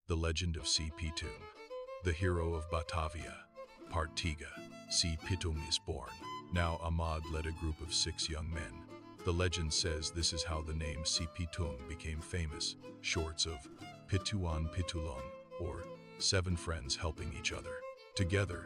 The Legend of Si Pitung, the hero of Batavia. Part Tiga. Si Pitung is born. Now Ahmad led a group of 6 young men. The legend says this is how the name Si Pitung became famous, shorts of Pituan Pitulong, or 7 friends helping each other. Together,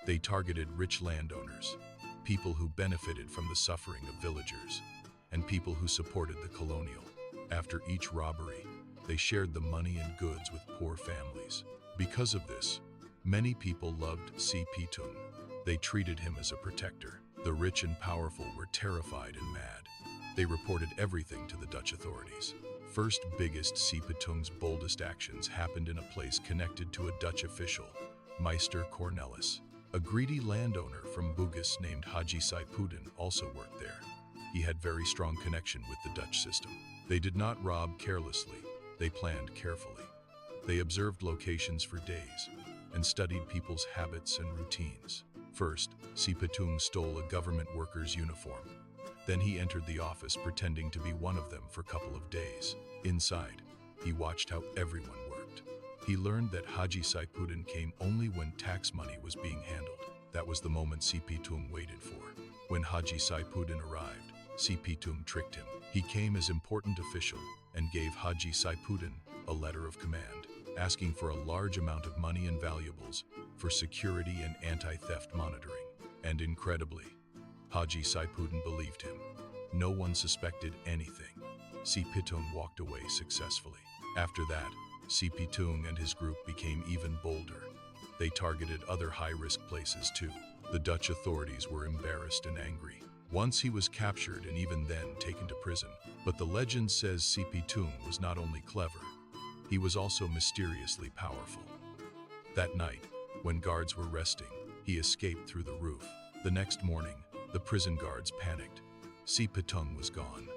they targeted rich landowners, people who benefited from the suffering of villagers, and people who supported the colonial. After each robbery, they shared the money and goods with poor families. Because of this, many people loved Si Pitung. They treated him as a protector. The rich and powerful were terrified and mad. They reported everything to the Dutch authorities. First biggest Si Pitung's boldest actions happened in a place connected to a Dutch official, Meister Cornelis. A greedy landowner from Bugis named Haji Si Pitung also worked there. He had very strong connection with the Dutch system. They did not rob carelessly. They planned carefully. They observed locations for days and studied people's habits and routines. First, Si Pitung stole a government worker's uniform. Then he entered the office pretending to be one of them for a couple of days. Inside, he watched how everyone worked. He learned that Haji Si Pitung came only when tax money was being handled. That was the moment Si Pitung waited for. When Haji Si Pitung arrived, Si Pitung tricked him. He came as important official and gave Haji Si Pitung a letter of command, asking for a large amount of money and valuables for security and anti-theft monitoring. And incredibly, Haji Si Pitung believed him. No one suspected anything. Si Pitung walked away successfully. After that, Si Pitung and his group became even bolder. They targeted other high-risk places too. The Dutch authorities were embarrassed and angry. Once he was captured and even then taken to prison. But the legend says Si Pitung was not only clever, he was also mysteriously powerful. That night, when guards were resting, he escaped through the roof. The next morning, the prison guards panicked. Si Pitung was gone.